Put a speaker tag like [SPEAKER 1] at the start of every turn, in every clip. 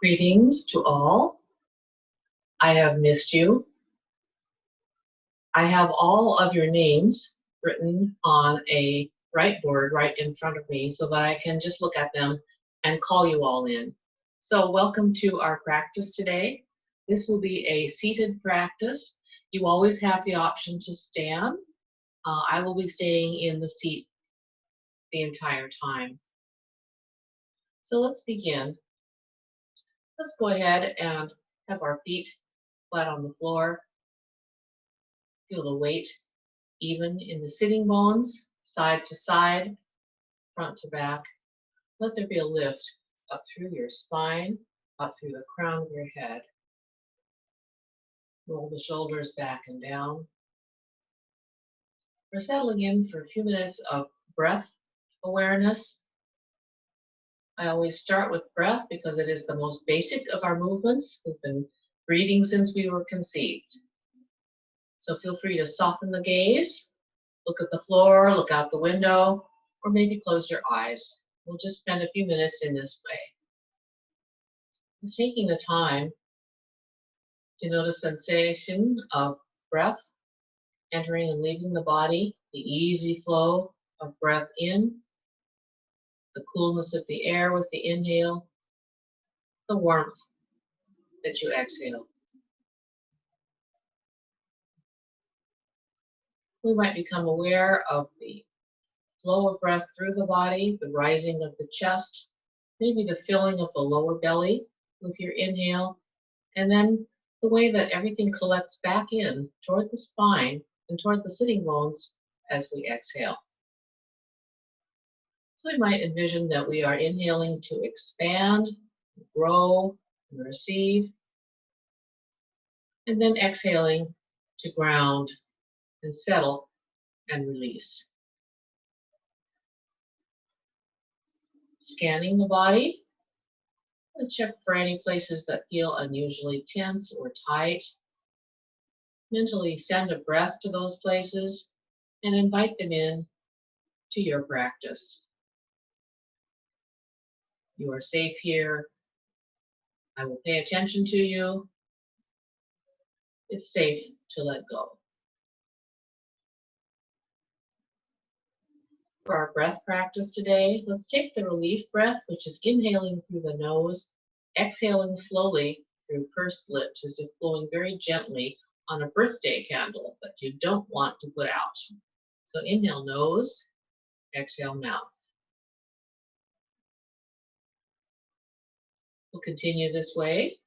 [SPEAKER 1] Greetings to all. I have missed you. I have all of your names written on a whiteboard right in front of me so that I can just look at them and call you all in. So welcome to our practice today. This will be a seated practice. You always have the option to stand. I will be staying in the seat the entire time. So let's begin. Let's go ahead and have our feet flat on the floor. Feel the weight even in the sitting bones, side to side, front to back. Let there be a lift up through your spine, up through the crown of your head. Roll the shoulders back and down. We're settling in for a few minutes of breath awareness. I always start with breath because it is the most basic of our movements. We've been breathing since we were conceived. So feel free to soften the gaze, look at the floor, look out the window, or maybe close your eyes. We'll just spend a few minutes in this way. Just taking the time to notice sensation of breath entering and leaving the body, the easy flow of breath in, the coolness of the air with the inhale, the warmth that you exhale. We might become aware of the flow of breath through the body, the rising of the chest, maybe the filling of the lower belly with your inhale, and then the way that everything collects back in toward the spine and toward the sitting bones as we exhale. So we might envision that we are inhaling to expand, grow, and receive, and then exhaling to ground and settle and release. Scanning the body. Let's check for any places that feel unusually tense or tight. Mentally send a breath to those places and invite them in to your practice. You are safe here. I will pay attention to you. It's safe to let go. For our breath practice today, let's take the relief breath, which is inhaling through the nose, exhaling slowly through pursed lips, as if blowing very gently on a birthday candle that you don't want to put out. So inhale nose, exhale mouth. We'll continue this way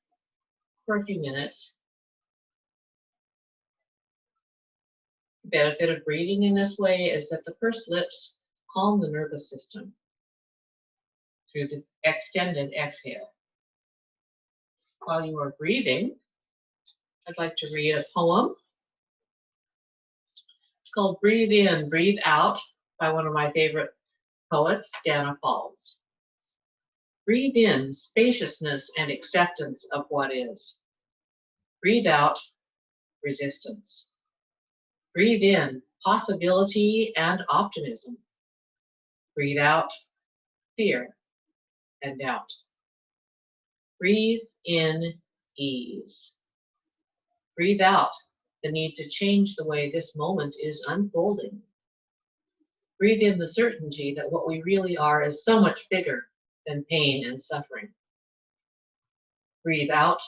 [SPEAKER 1] for a few minutes. The benefit of breathing in this way is that the pursed lips calm the nervous system through the extended exhale. While you are breathing, I'd like to read a poem. It's called Breathe In, Breathe Out by one of my favorite poets, Dana Falls. Breathe in spaciousness and acceptance of what is. Breathe out resistance. Breathe in possibility and optimism. Breathe out fear and doubt. Breathe in ease. Breathe out the need to change the way this moment is unfolding. Breathe in the certainty that what we really are is so much bigger than pain and suffering. Breathe out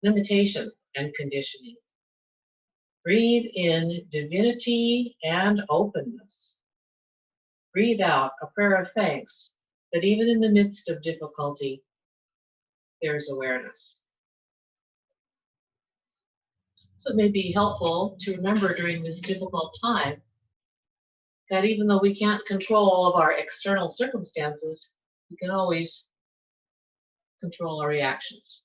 [SPEAKER 1] limitation and conditioning. Breathe in divinity and openness. Breathe out a prayer of thanks that even in the midst of difficulty, there's awareness. So it may be helpful to remember during this difficult time that even though we can't control all of our external circumstances, we can always control our reactions.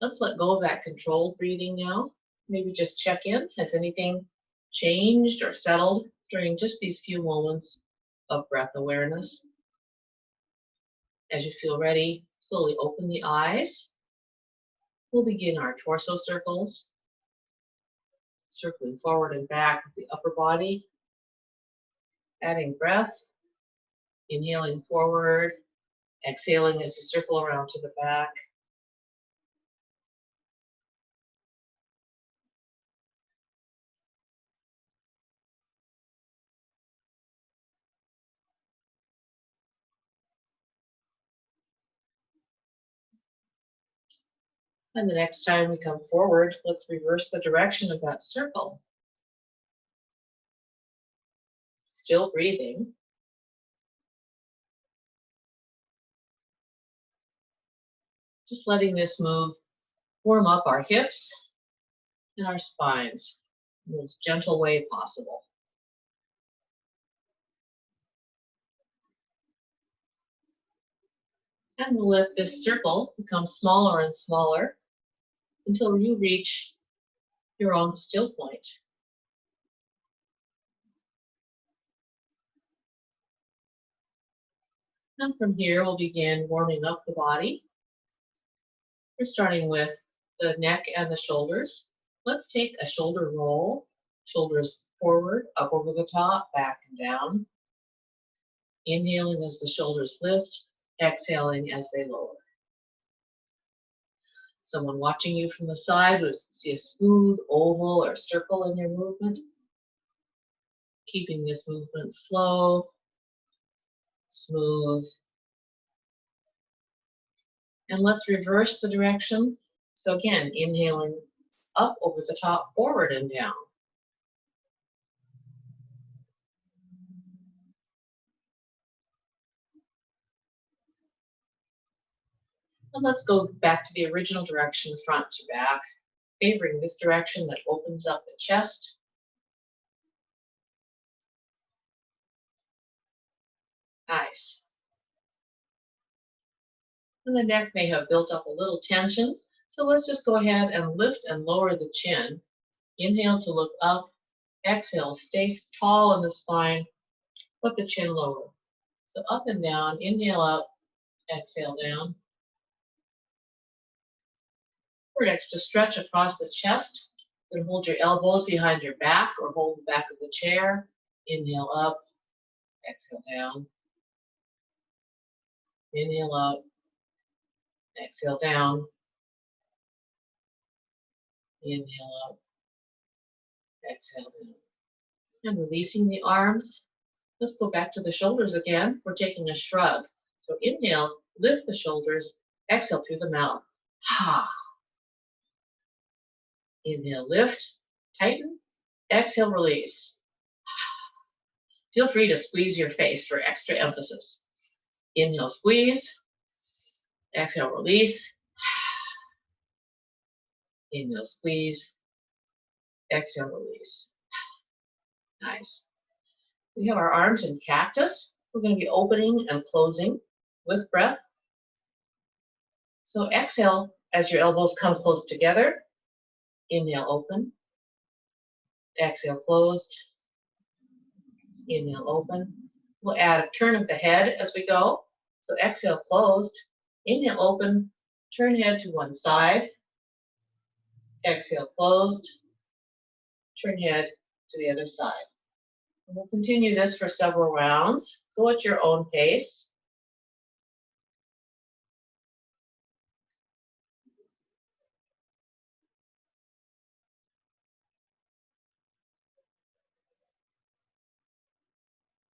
[SPEAKER 1] Let's let go of that controlled breathing now. Maybe just check in. Has anything changed or settled during just these few moments of breath awareness? As you feel ready, slowly open the eyes. We'll begin our torso circles, circling forward and back with the upper body. Adding breath, inhaling forward, Exhaling as you circle around to the back. And the next time we come forward, let's reverse the direction of that circle. Still breathing. Just letting this move warm up our hips and our spines in the most gentle way possible. And we'll let this circle become smaller and smaller until you reach your own still point. And from here, we'll begin warming up the body. We're starting with the neck and the shoulders. Let's take a shoulder roll, shoulders forward, up over the top, back and down. Inhaling as the shoulders lift, exhaling as they lower. Someone watching you from the side would see a smooth oval or circle in your movement. Keeping this movement slow, smooth. And let's reverse the direction. So again, inhaling up over the top, forward and down. And let's go back to the original direction, front to back, favoring this direction that opens up the chest. Nice. And the neck may have built up a little tension, so let's just go ahead and lift and lower the chin. Inhale to look up, exhale, stay tall in the spine, put the chin lower. So up and down, inhale up, exhale down. For an extra stretch across the chest, you can hold your elbows behind your back or hold the back of the chair. Inhale up, exhale down. Inhale up, exhale down. Inhale up, exhale down. And releasing the arms. Let's go back to the shoulders again. We're taking a shrug. So inhale, lift the shoulders, exhale through the mouth. Ha. Inhale, lift, tighten, exhale, release. Feel free to squeeze your face for extra emphasis. Inhale, squeeze, exhale, release. Inhale, squeeze, exhale, release. Nice. We have our arms in cactus. We're going to be opening and closing with breath. So exhale as your elbows come close together. Inhale, open. Exhale, closed. Inhale, open. We'll add a turn of the head as we go. So exhale, closed. Inhale, open. Turn head to one side. Exhale, closed. Turn head to the other side. And we'll continue this for several rounds. Go at your own pace.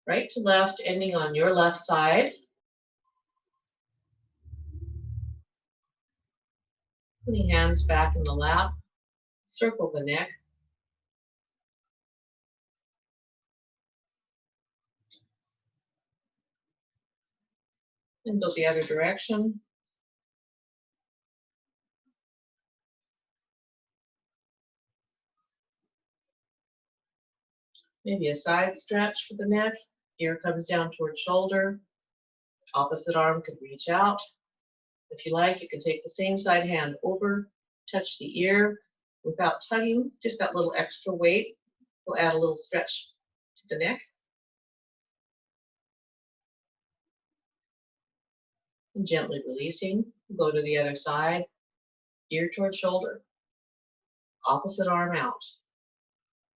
[SPEAKER 1] Right to left, ending on your left side. Putting hands back in the lap. Circle the neck. And go the other direction. Maybe a side stretch for the neck. Ear comes down towards shoulder. Opposite arm could reach out. If you like, you can take the same side hand over, touch the ear without tugging, just that little extra weight will add a little stretch to the neck. And gently releasing, go to the other side, ear towards shoulder. Opposite arm out.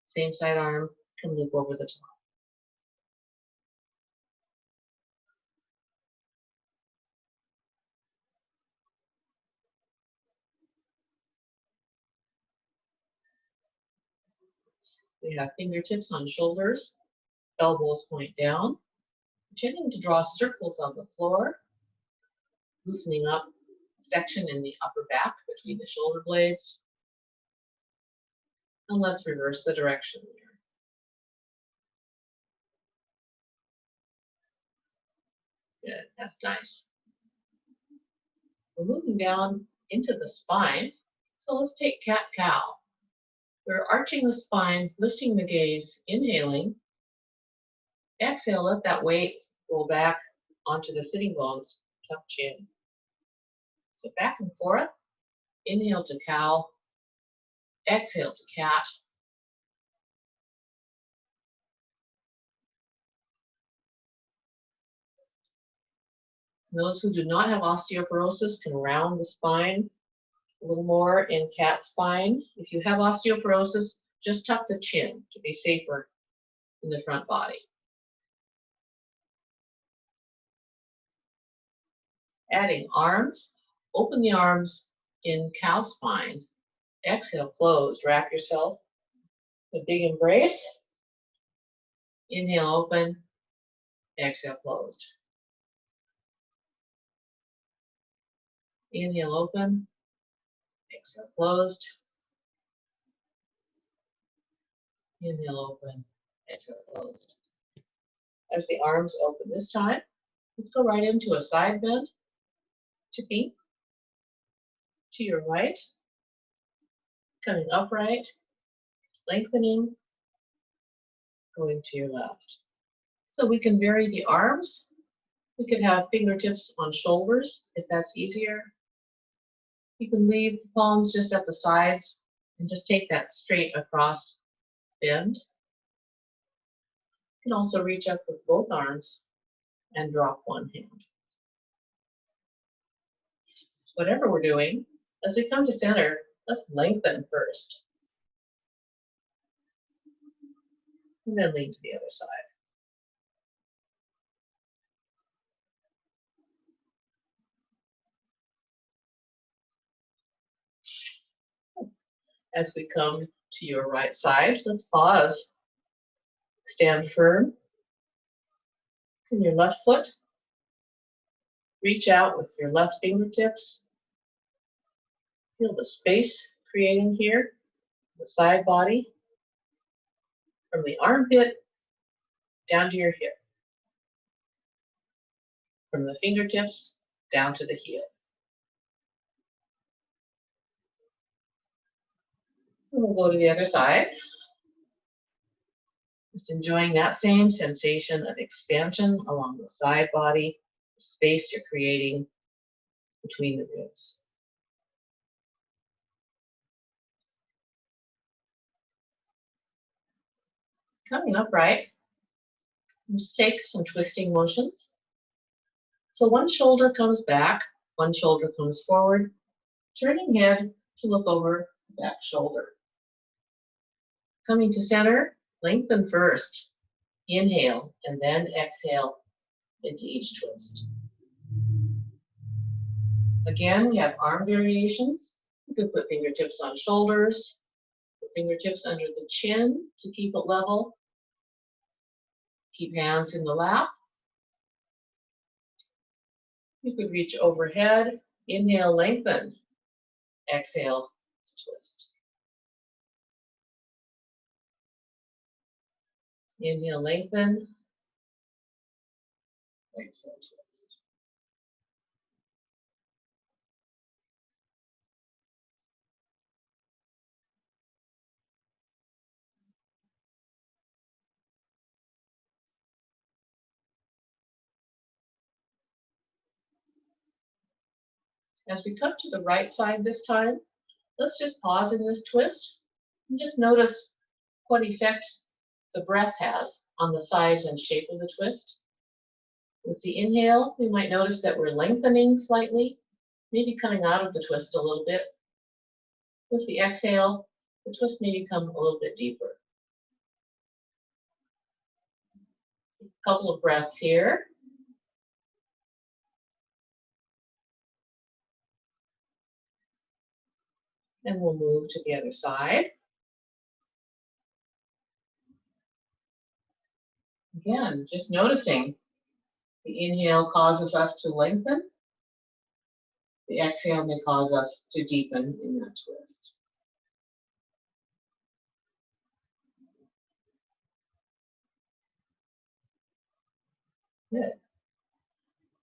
[SPEAKER 1] Same side arm can loop over the top. We have fingertips on shoulders, elbows point down, pretending to draw circles on the floor, loosening up section in the upper back between the shoulder blades. And let's reverse the direction there. Good, that's nice. We're moving down into the spine, so let's take cat-cow. We're arching the spine, lifting the gaze, inhaling. Exhale, let that weight roll back onto the sitting bones, tuck chin. So back and forth, inhale to cow, exhale to cat. Those who do not have osteoporosis can round the spine a little more in cat spine. If you have osteoporosis, just tuck the chin to be safer in the front body. Adding arms, open the arms in cow spine. Exhale, closed. Wrap yourself. A big embrace. Inhale, open. Exhale, closed. Inhale, open. Exhale, closed. Inhale, open. Exhale, closed. As the arms open this time, let's go right into a side bend. Tipping to your right. Coming upright. Lengthening. Going to your left. So we can vary the arms. We could have fingertips on shoulders if that's easier. You can leave the palms just at the sides and just take that straight across bend. You can also reach up with both arms and drop one hand. Whatever we're doing, as we come to center, let's lengthen first. And then lean to the other side. As we come to your right side, let's pause. Stand firm. From your left foot, reach out with your left fingertips. Feel the space creating here, the side body, from the armpit down to your hip. From the fingertips down to the heel. And we'll go to the other side. Just enjoying that same sensation of expansion along the side body, the space you're creating between the ribs. Coming upright, just take some twisting motions. So one shoulder comes back, one shoulder comes forward, turning head to look over the back shoulder. Coming to center, lengthen first. Inhale and then exhale into each twist. Again, we have arm variations. You can put fingertips on shoulders, put fingertips under the chin to keep it level. Keep hands in the lap. You could reach overhead. Inhale, lengthen. Exhale, twist. Inhale, lengthen. Exhale, twist. As we come to the right side this time, let's just pause in this twist and just notice what effect the breath has on the size and shape of the twist. With the inhale, we might notice that we're lengthening slightly, maybe coming out of the twist a little bit. With the exhale, the twist may become a little bit deeper. A couple of breaths here. And we'll move to the other side. Again, just noticing the inhale causes us to lengthen. The exhale may cause us to deepen in that twist. Good.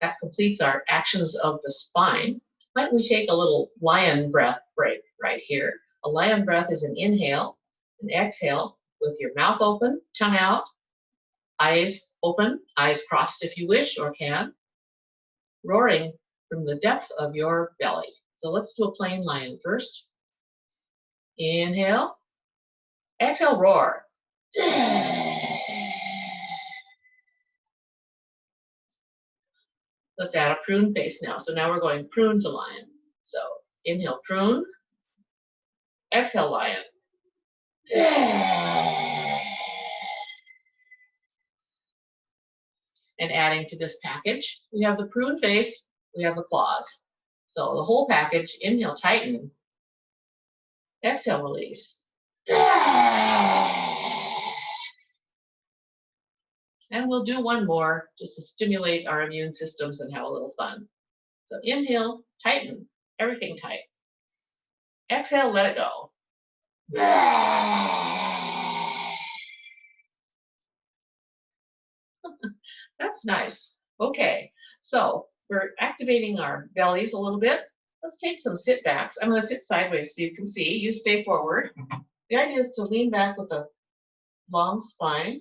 [SPEAKER 1] That completes our actions of the spine. Why don't we take a little lion breath break right here? A lion breath is an inhale, an exhale with your mouth open, tongue out, eyes open, eyes crossed if you wish or can, roaring from the depth of your belly. So let's do a plain lion first. Inhale, exhale, roar. Let's add a prune face now. So now we're going prune to lion. So inhale, prune, exhale, lion. And adding to this package, we have the prune face, we have the claws. So the whole package, inhale, tighten, exhale, release. And we'll do one more just to stimulate our immune systems and have a little fun. So inhale, tighten, everything tight. Exhale, let it go. That's nice. Okay, so we're activating our bellies a little bit. Let's take some sit backs. I'm going to sit sideways so you can see. You stay forward. The idea is to lean back with a long spine.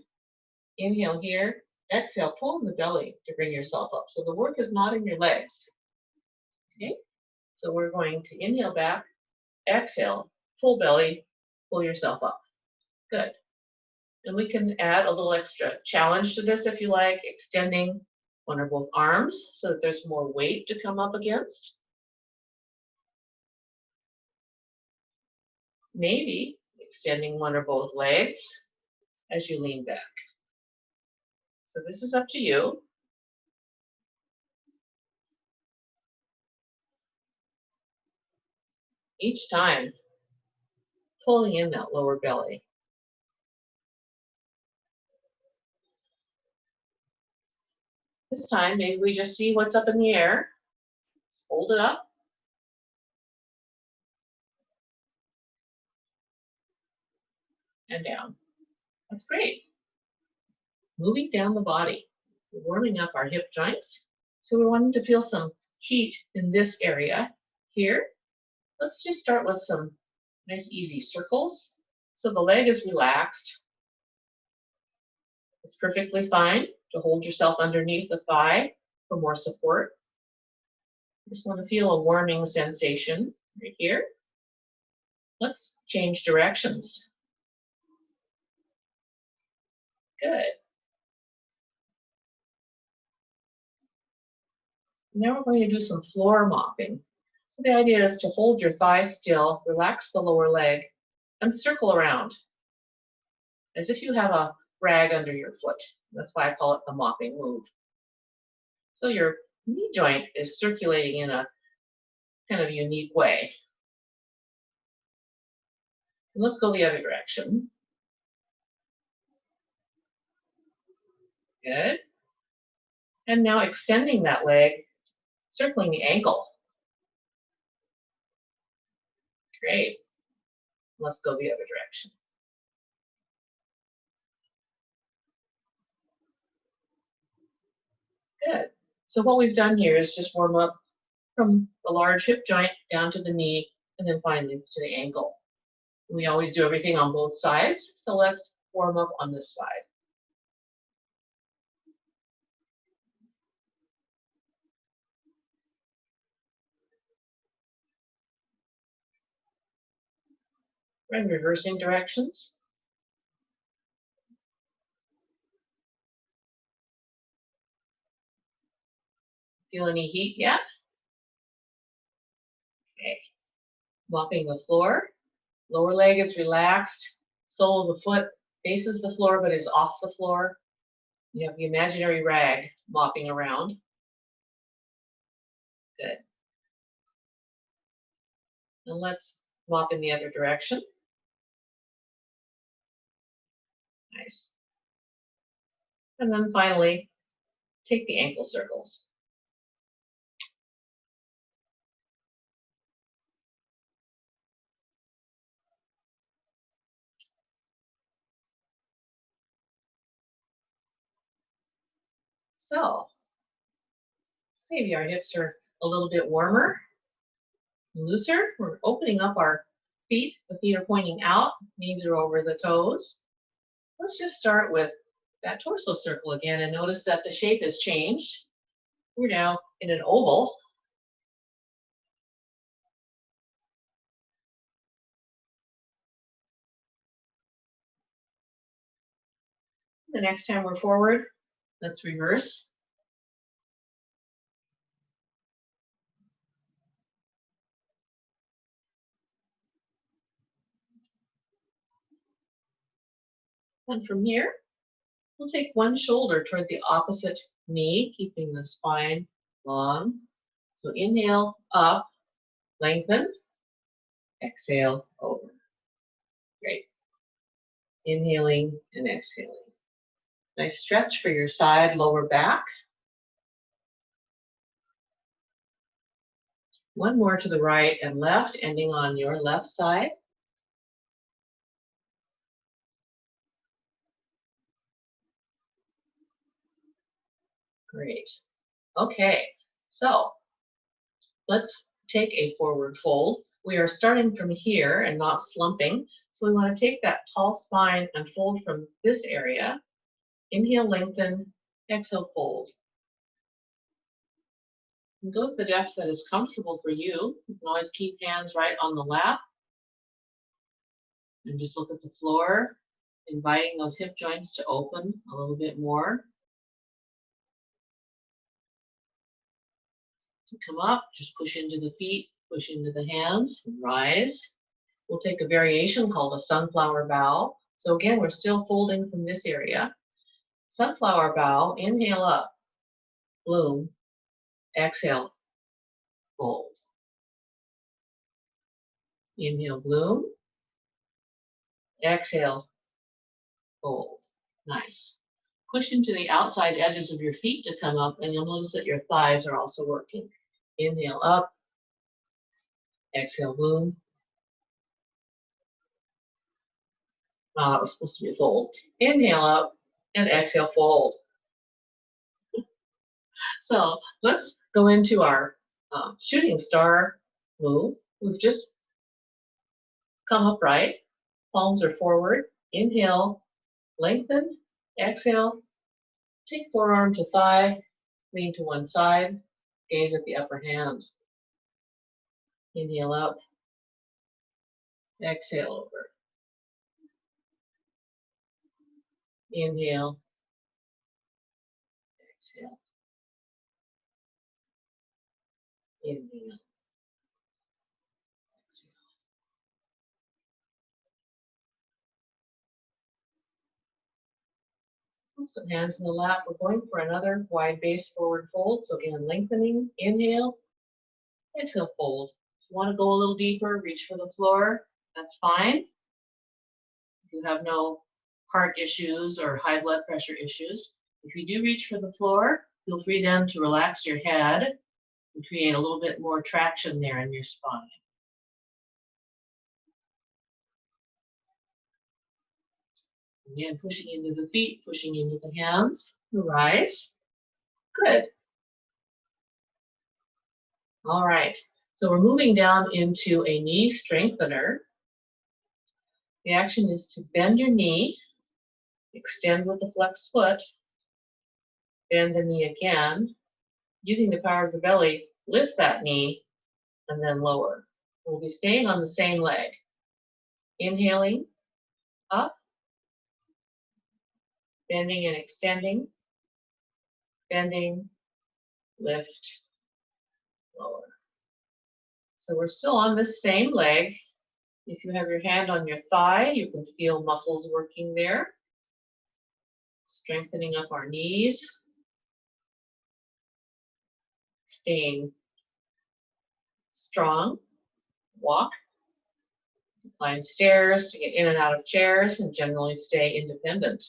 [SPEAKER 1] Inhale here. Exhale, pull in the belly to bring yourself up. So the work is not in your legs. Okay, so we're going to inhale back. Exhale, full belly, pull yourself up. Good. And we can add a little extra challenge to this if you like, extending one or both arms so that there's more weight to come up against. Maybe extending one or both legs as you lean back. So this is up to you. Each time, pulling in that lower belly. This time, maybe we just see what's up in the air. Just hold it up. And down. That's great. Moving down the body. We're warming up our hip joints. So we're wanting to feel some heat in this area here. Let's just start with some nice easy circles. So the leg is relaxed. It's perfectly fine to hold yourself underneath the thigh for more support. Just want to feel a warming sensation right here. Let's change directions. Good. Now we're going to do some floor mopping. So the idea is to hold your thigh still, relax the lower leg, and circle around as if you have a rag under your foot. That's why I call it the mopping move. So your knee joint is circulating in a kind of unique way. And let's go the other direction. Good. And now extending that leg, circling the ankle. Great. Let's go the other direction. Good. So what we've done here is just warm up from the large hip joint down to the knee, and then finally to the ankle. We always do everything on both sides, so let's warm up on this side. And reversing directions. Feel any heat yet? Okay. Mopping the floor. Lower leg is relaxed. Sole of the foot faces the floor but is off the floor. You have the imaginary rag mopping around. Good. And let's mop in the other direction. Nice. And then finally, take the ankle circles. So maybe our hips are a little bit warmer, looser. We're opening up our feet. The feet are pointing out, knees are over the toes. Let's just start with that torso circle again and notice that the shape has changed. We're now in an oval. The next time we're forward, let's reverse. And from here, we'll take one shoulder toward the opposite knee, keeping the spine long. So inhale, up, lengthen, exhale, over. Great. Inhaling and exhaling. Nice stretch for your side lower back. One more to the right and left, ending on your left side. Great. Okay, so let's take a forward fold. We are starting from here and not slumping. So we want to take that tall spine and fold from this area. Inhale, lengthen, exhale, fold. And go to the depth that is comfortable for you. You can always keep hands right on the lap. And just look at the floor, inviting those hip joints to open a little bit more. To come up, just push into the feet, push into the hands, and rise. We'll take a variation called a sunflower bow. So again, we're still folding from this area. Sunflower bow, inhale up, bloom, exhale, fold. Inhale, bloom, exhale, fold. Nice. Push into the outside edges of your feet to come up, and you'll notice that your thighs are also working. Inhale up, exhale, bloom. It was supposed to be a fold. Inhale up, and exhale, fold. So let's go into our shooting star move. We've just come upright, palms are forward. Inhale, lengthen, exhale, take forearm to thigh, lean to one side, gaze at the upper hand. Inhale up, exhale over. Inhale, exhale, inhale, exhale. Let's put hands in the lap. We're going for another wide base forward fold. So again, lengthening, inhale, exhale, fold. If you want to go a little deeper, reach for the floor. That's fine. If you have no heart issues or high blood pressure issues. If you do reach for the floor, feel free then to relax your head and create a little bit more traction there in your spine. Again, pushing into the feet, pushing into the hands. Rise. Good. All right. So we're moving down into a knee strengthener. The action is to bend your knee, extend with the flexed foot, bend the knee again. Using the power of the belly, lift that knee, and then lower. We'll be staying on the same leg. Inhaling, up, bending and extending, bending, lift, lower. So we're still on this same leg. If you have your hand on your thigh, you can feel muscles working there, strengthening up our knees, staying strong, walk, to climb stairs, to get in and out of chairs, and generally stay independent.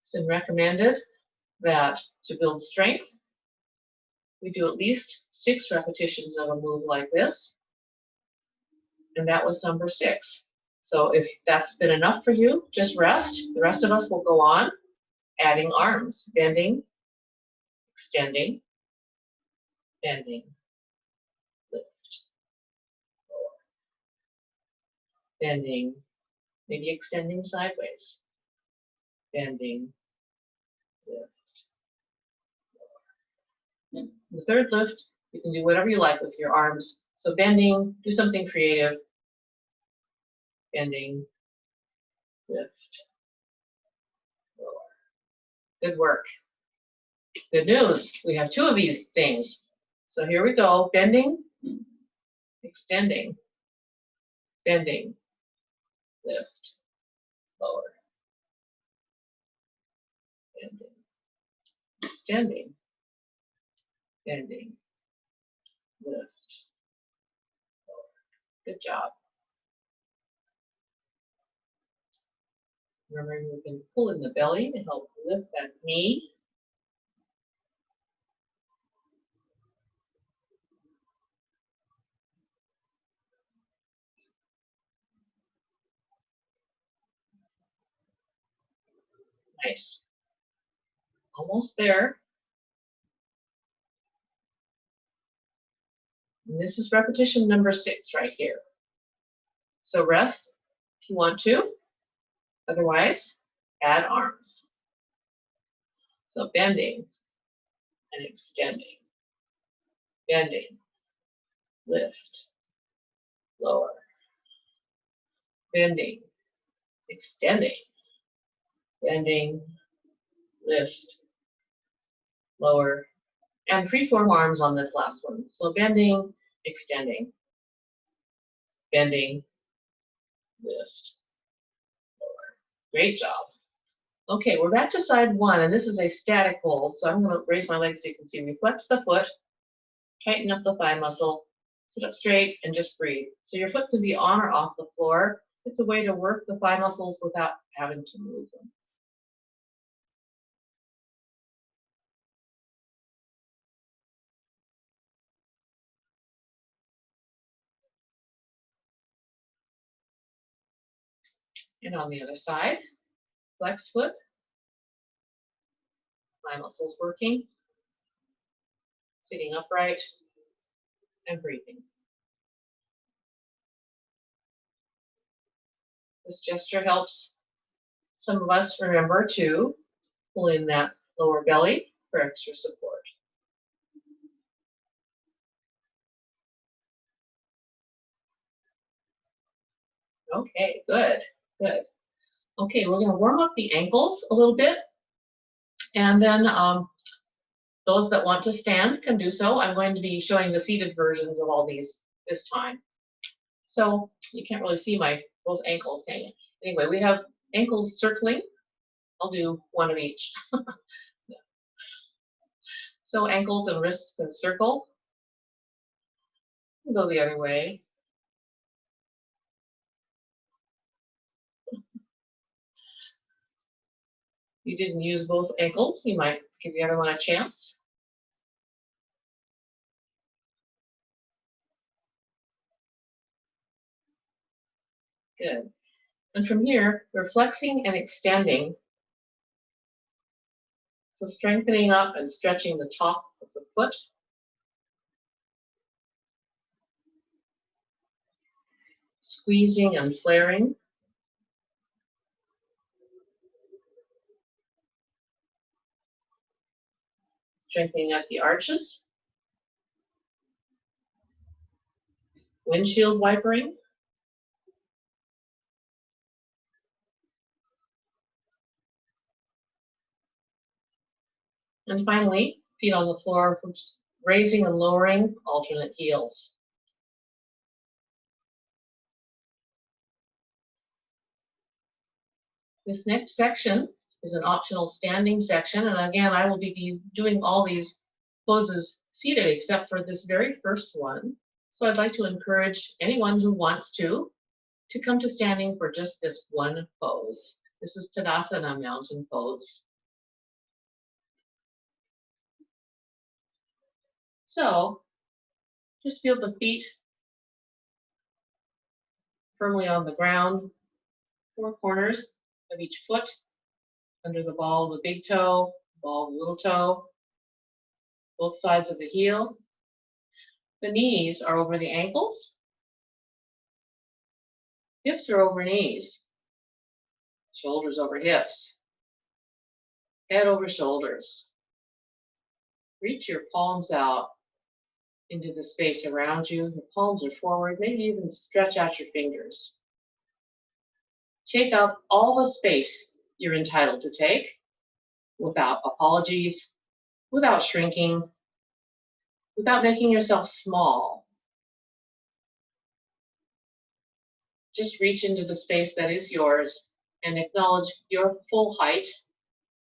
[SPEAKER 1] It's been recommended that to build strength, we do at least 6 repetitions of a move like this, and that was number 6. So if that's been enough for you, just rest. The rest of us will go on, adding arms, bending, extending, bending, lift, bending, maybe extending sideways, bending, lift. The third lift, you can do whatever you like with your arms. So bending, do something creative, bending, lift, lower. Good work. Good news, we have 2 of these things. So here we go, bending, extending, bending, lift, lower, bending, extending, bending, lift, lower. Good job. Remember, you can pull in the belly to help lift that knee. Nice. Almost there. And this is repetition number 6 right here. So rest if you want to. Otherwise, add arms. So bending and extending. Bending, lift, lower. Bending, extending. Bending, lift, lower. And freeform arms on this last one. So bending, extending, bending, lift, lower. Great job. Okay, we're back to side 1, and this is a static hold. So I'm going to raise my legs so you can see me. Flex the foot, tighten up the thigh muscle, sit up straight, and just breathe. So your foot can be on or off the floor. It's a way to work the thigh muscles without having to move them. And on the other side, flex foot, thigh muscles working, sitting upright, and breathing. This gesture helps some of us remember to pull in that lower belly for extra support. Okay, good, good. Okay, we're going to warm up the ankles a little bit, and then those that want to stand can do so. I'm going to be showing the seated versions of all these this time. So you can't really see my both ankles hanging. Anyway, we have ankles circling. I'll do one of each. So ankles and wrists can circle. Go the other way. You didn't use both ankles, you might give the other one a chance. Good. And from here, we're flexing and extending. So strengthening up and stretching the top of the foot. Squeezing and flaring. Strengthening up the arches. Windshield wipering. And finally, feet on the floor, raising and lowering alternate heels. This next section is an optional standing section, and again, I will be doing all these poses seated except for this very first one. So I'd like to encourage anyone who wants to come to standing for just this one pose. This is Tadasana mountain pose. So just feel the feet firmly on the ground, four corners of each foot, under the ball of the big toe, ball of the little toe, both sides of the heel. The knees are over the ankles. Hips are over knees. Shoulders over hips. Head over shoulders. Reach your palms out into the space around you. The palms are forward. Maybe even stretch out your fingers. Take up all the space you're entitled to take without apologies, without shrinking, without making yourself small. Just reach into the space that is yours and acknowledge your full height,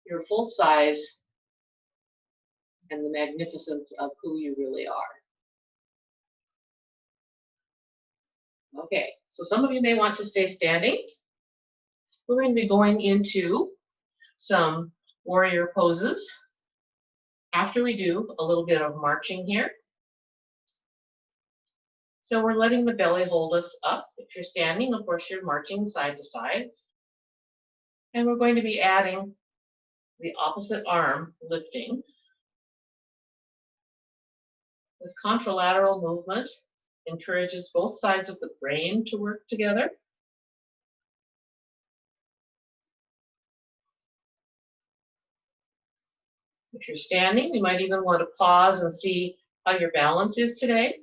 [SPEAKER 1] your full size, and the magnificence of who you really are. Okay, so some of you may want to stay standing. We're going to be going into some warrior poses after we do a little bit of marching here. So we're letting the belly hold us up. If you're standing, of course, you're marching side to side. And we're going to be adding the opposite arm lifting. This contralateral movement encourages both sides of the brain to work together. If you're standing, you might even want to pause and see how your balance is today.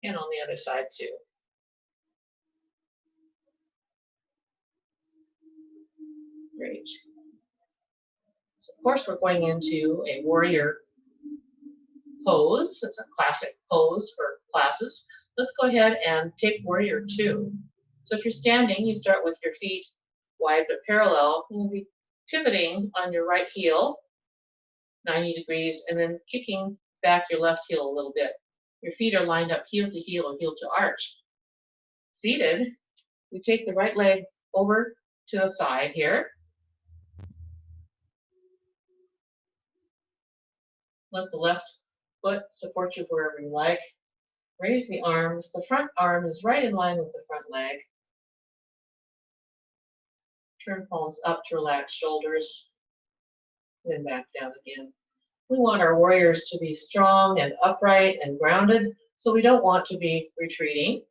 [SPEAKER 1] And on the other side too. Great. So of course, we're going into a warrior pose. It's a classic pose for classes. Let's go ahead and take warrior 2. So if you're standing, you start with your feet wide but parallel. You'll be pivoting on your right heel 90 degrees and then kicking back your left heel a little bit. Your feet are lined up heel to heel or heel to arch. Seated, we take the right leg over to the side here. Let the left foot support you wherever you like. Raise the arms. The front arm is right in line with the front leg. Turn palms up to relax shoulders. Then back down again. We want our warriors to be strong and upright and grounded, so we don't want to be retreating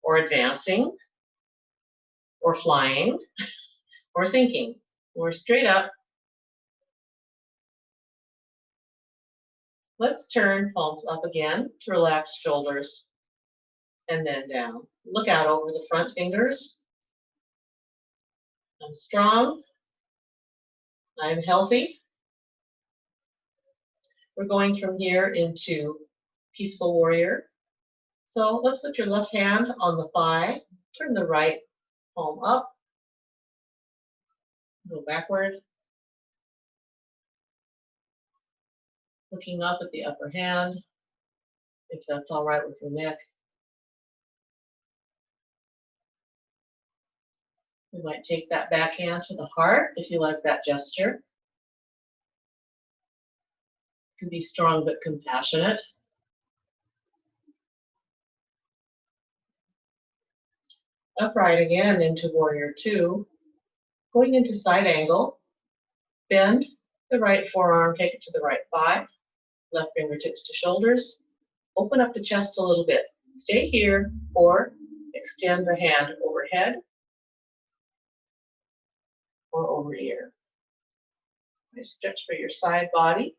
[SPEAKER 1] or advancing or flying or sinking. We're straight up. Let's turn palms up again to relax shoulders and then down. Look out over the front fingers. I'm strong. I'm healthy. We're going from here into peaceful warrior. So let's put your left hand on the thigh. Turn the right palm up. Go backward. Looking up at the upper hand, if that's all right with your neck. You might take that back hand to the heart if you like that gesture. It can be strong but compassionate. Upright again into warrior 2. Going into side angle. Bend the right forearm, take it to the right thigh. Left fingertips to shoulders. Open up the chest a little bit. Stay here or extend the hand overhead or over ear. Nice stretch for your side body.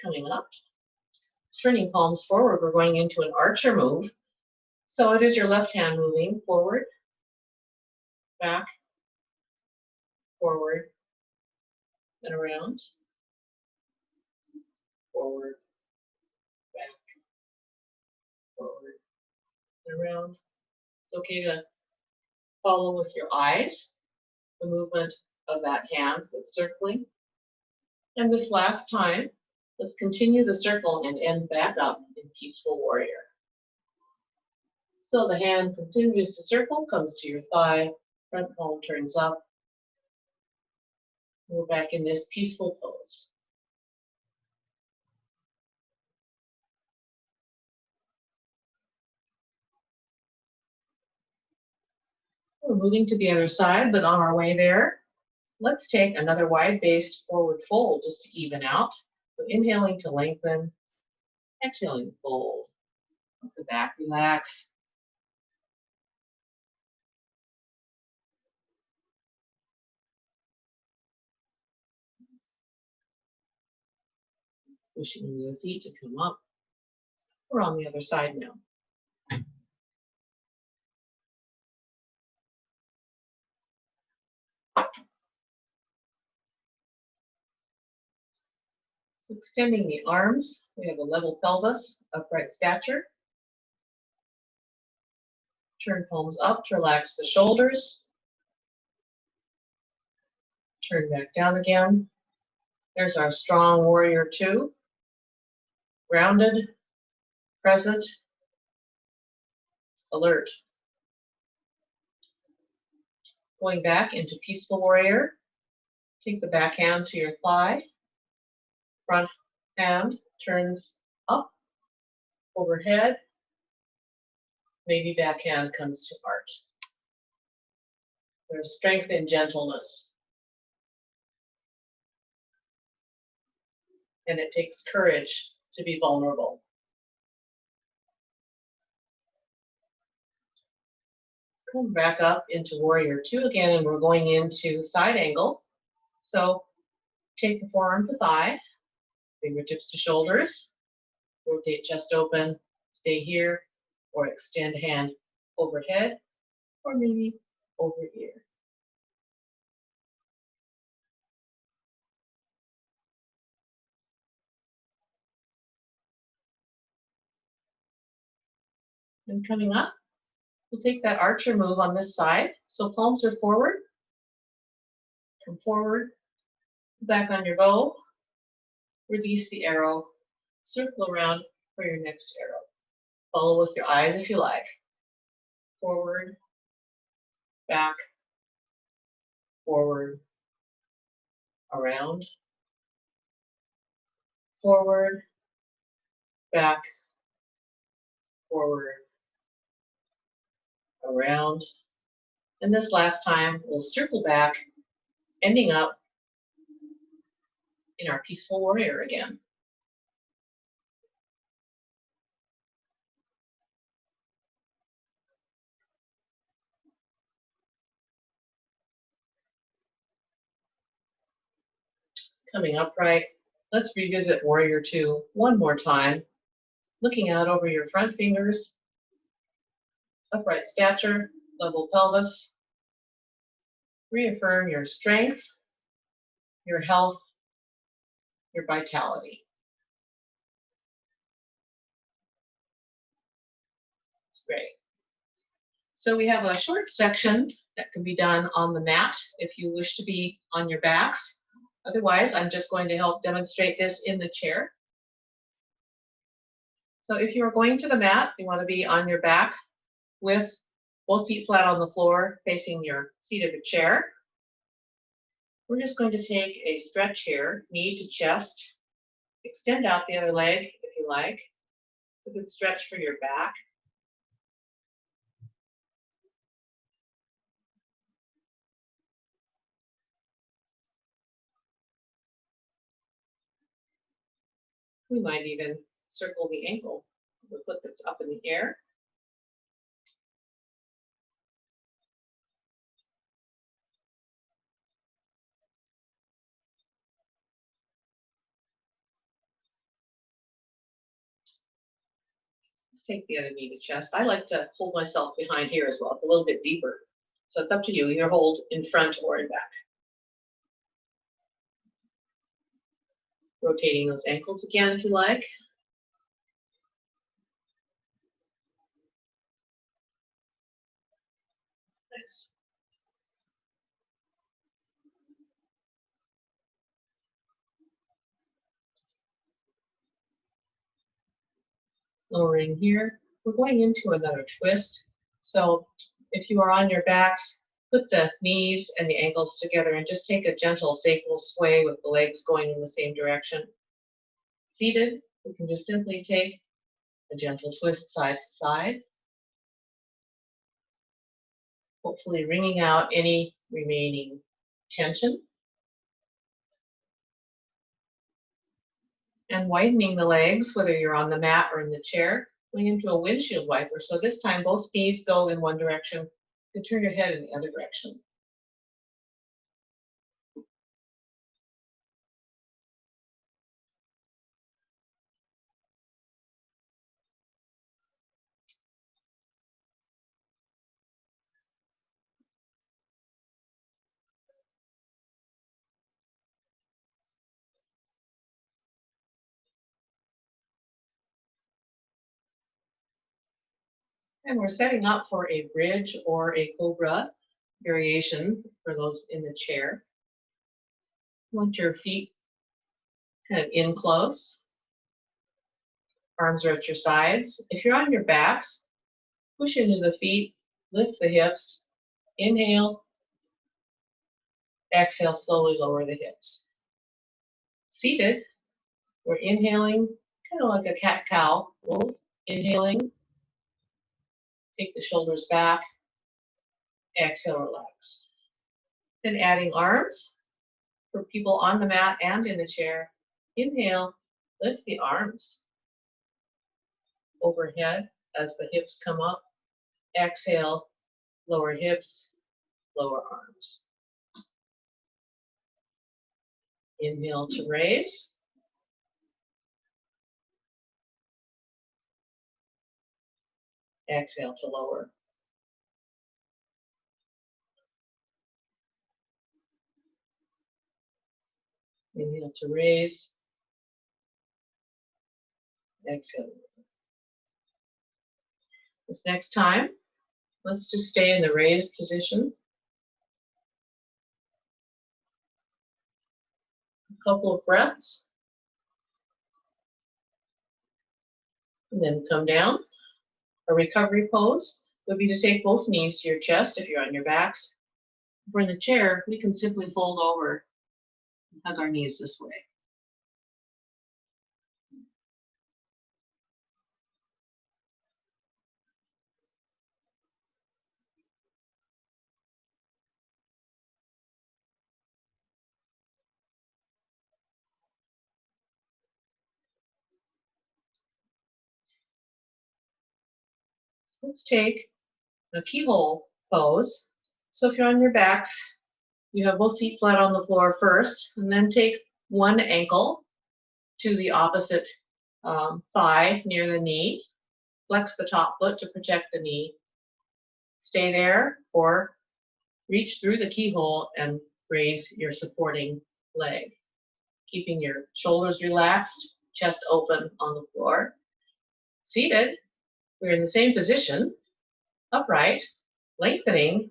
[SPEAKER 1] Coming up. Turning palms forward, we're going into an archer move. So it is your left hand moving forward, back, forward, and around. Forward, back, forward, and around. It's okay to follow with your eyes the movement of that hand with circling. And this last time, let's continue the circle and end back up in peaceful warrior. So the hand continues to circle, comes to your thigh, front palm turns up. We're back in this peaceful pose. We're moving to the other side, but on our way there, let's take another wide-based forward fold just to even out. So inhaling to lengthen, exhaling to fold. Let the back relax. Pushing the feet to come up. We're on the other side now. So extending the arms, we have a level pelvis, upright stature. Turn palms up to relax the shoulders. Turn back down again. There's our strong warrior two. Grounded, present, alert. Going back into peaceful warrior. Take the back hand to your thigh. Front hand turns up, overhead. Maybe back hand comes to heart. There's strength and gentleness. And it takes courage to be vulnerable. Come back up into warrior two again, and we're going into side angle. So take the forearm to thigh, fingertips to shoulders, rotate chest open, stay here, or extend hand overhead, or maybe over ear. And coming up, we'll take that archer move on this side. So palms are forward, come forward, back on your bow, release the arrow, circle around for your next arrow. Follow with your eyes if you like. Forward, back, forward, around, forward, back, forward, around. And this last time, we'll circle back, ending up in our peaceful warrior again. Coming upright, let's revisit warrior two one more time. Looking out over your front fingers, upright stature, level pelvis. Reaffirm your strength, your health, your vitality. That's great. So we have a short section that can be done on the mat if you wish to be on your backs. Otherwise, I'm just going to help demonstrate this in the chair. So if you're going to the mat, you want to be on your back with both feet flat on the floor, facing your seat of a chair. We're just going to take a stretch here, knee to chest. Extend out the other leg if you like. A good stretch for your back. We might even circle the ankle, the foot that's up in the air. Take the other knee to chest. I like to hold myself behind here as well. It's a little bit deeper. So it's up to you. Either hold in front or in back. Rotating those ankles again if you like. Nice. Lowering here. We're going into another twist. So if you are on your backs, put the knees and the ankles together and just take a gentle sacral sway with the legs going in the same direction. Seated, we can just simply take a gentle twist side to side, hopefully wringing out any remaining tension and widening the legs, whether you're on the mat or in the chair, going into a windshield wiper. So this time both knees go in one direction. You can turn your head in the other direction. And we're setting up for a bridge or a cobra variation for those in the chair. You want your feet kind of in close. Arms are at your sides. If you're on your backs, push into the feet, lift the hips, inhale, exhale, slowly lower the hips. Seated, we're inhaling, kind of like a cat-cow move. Inhaling, take the shoulders back, exhale, relax. Then adding arms for people on the mat and in the chair. Inhale, lift the arms overhead as the hips come up. Exhale, lower hips, lower arms. Inhale to raise. Exhale to lower. Inhale to raise. Exhale. This next time, let's just stay in the raised position. A couple of breaths. And then come down. A recovery pose would be to take both knees to your chest if you're on your backs. If we're in the chair, we can simply fold over and hug our knees this way. Let's take a keyhole pose. So if you're on your back, you have both feet flat on the floor first, and then take one ankle to the opposite thigh near the knee. Flex the top foot to protect the knee. Stay there or reach through the keyhole and raise your supporting leg. Keeping your shoulders relaxed, chest open on the floor. Seated, we're in the same position, upright, lengthening,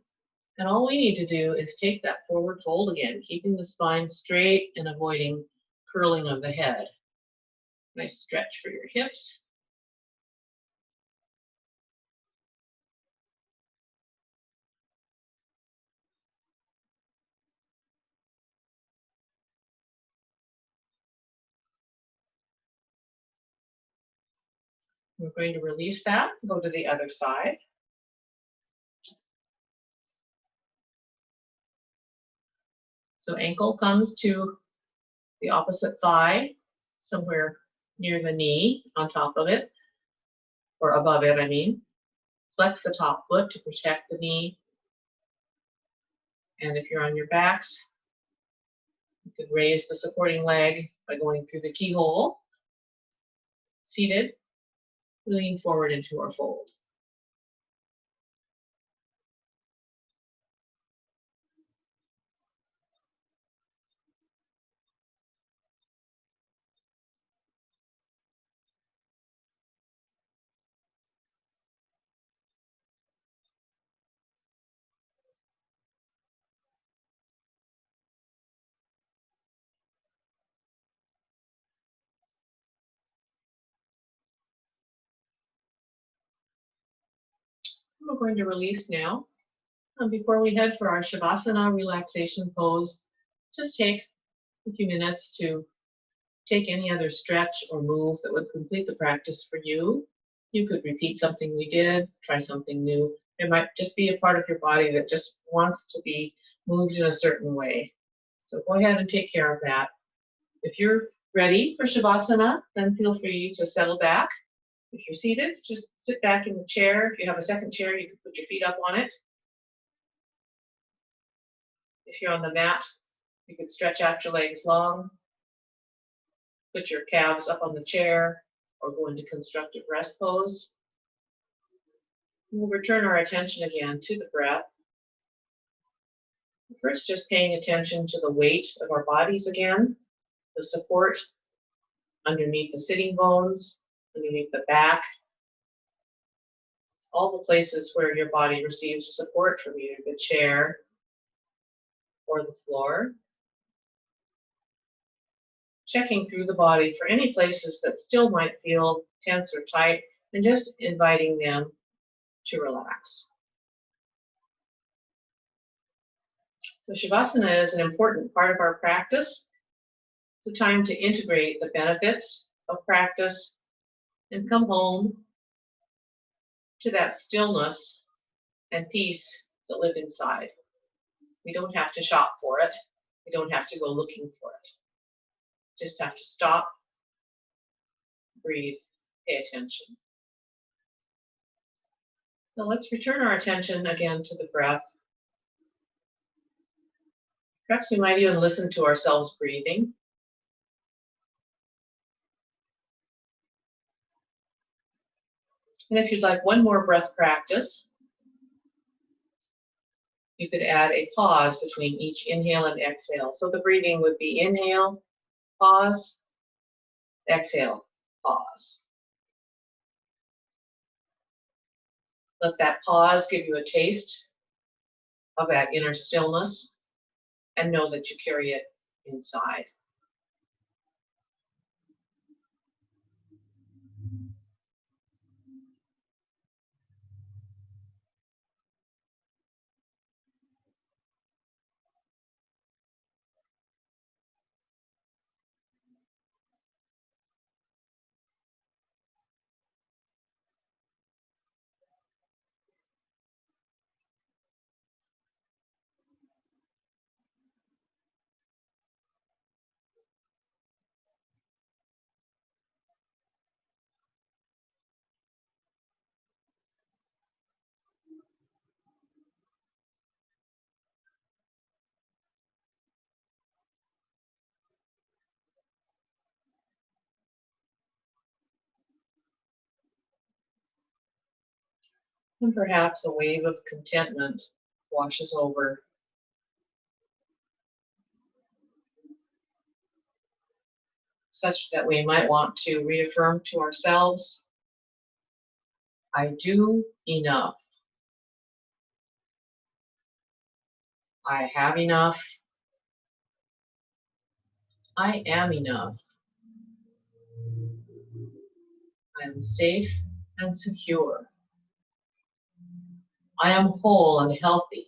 [SPEAKER 1] and all we need to do is take that forward fold again, keeping the spine straight and avoiding curling of the head. Nice stretch for your hips. We're going to release that, go to the other side. So ankle comes to the opposite thigh, somewhere near the knee, on top of it, or above it, I mean. Flex the top foot to protect the knee. And if you're on your backs, you could raise the supporting leg by going through the keyhole. Seated, lean forward into our fold. We're going to release now. Before we head for our Shavasana relaxation pose, just take a few minutes to take any other stretch or move that would complete the practice for you. You could repeat something we did, try something new. It might just be a part of your body that just wants to be moved in a certain way. So go ahead and take care of that. If you're ready for Shavasana, then feel free to settle back. If you're seated, just sit back in the chair. If you have a second chair, you can put your feet up on it. If you're on the mat, you could stretch out your legs long, put your calves up on the chair, or go into constructive rest pose. We'll return our attention again to the breath. First, just paying attention to the weight of our bodies again, the support underneath the sitting bones, underneath the back, all the places where your body receives support from either the chair or the floor. Checking through the body for any places that still might feel tense or tight, and just inviting them to relax. So Shavasana is an important part of our practice. It's a time to integrate the benefits of practice and come home to that stillness and peace that live inside. We don't have to shop for it. We don't have to go looking for it. Just have to stop, breathe, pay attention. So let's return our attention again to the breath. Perhaps we might even listen to ourselves breathing. And if you'd like one more breath practice, you could add a pause between each inhale and exhale. So the breathing would be inhale, pause, exhale, pause. Let that pause give you a taste of that inner stillness and know that you carry it inside. And perhaps a wave of contentment washes over, such that we might want to reaffirm to ourselves, I do enough. I have enough. I am enough. I am safe and secure. I am whole and healthy.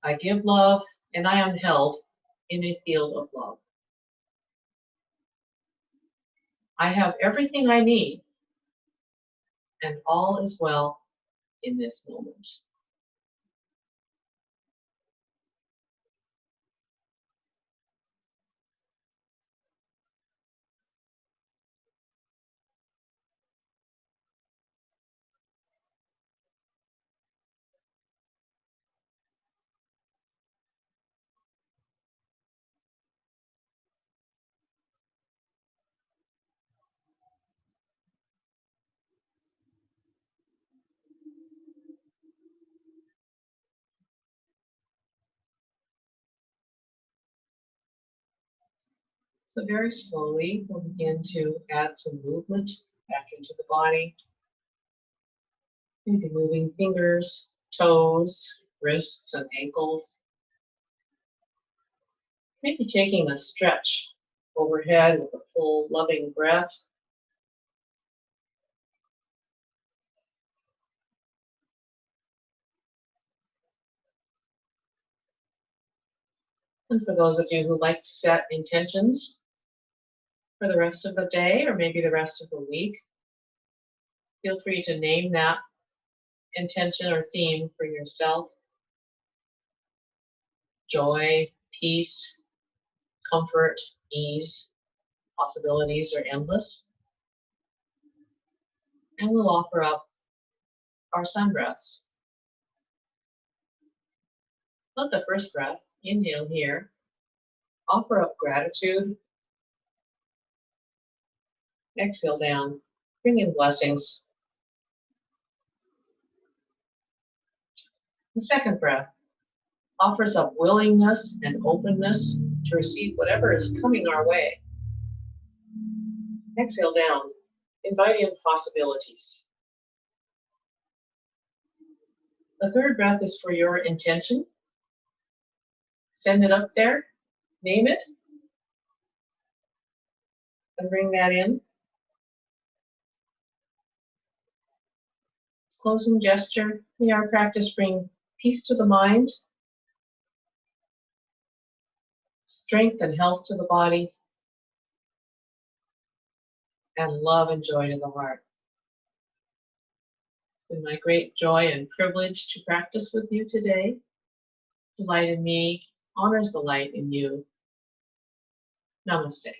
[SPEAKER 1] I give love and I am held in a field of love. I have everything I need and all is well in this moment. So very slowly, we'll begin to add some movement back into the body. Maybe moving fingers, toes, wrists, and ankles. Maybe taking a stretch overhead with a full, loving breath. And for those of you who like to set intentions for the rest of the day or maybe the rest of the week, feel free to name that intention or theme for yourself. Joy, peace, comfort, ease, possibilities are endless. And we'll offer up our sun breaths. Let the first breath, inhale here, offer up gratitude. Exhale down, bring in blessings. The second breath offers up willingness and openness to receive whatever is coming our way. Exhale down, invite in possibilities. The third breath is for your intention. Send it up there, name it, and bring that in. Closing gesture, may our practice bring peace to the mind, strength and health to the body, and love and joy to the heart. It's been my great joy and privilege to practice with you today. The light in me honors the light in you. Namaste.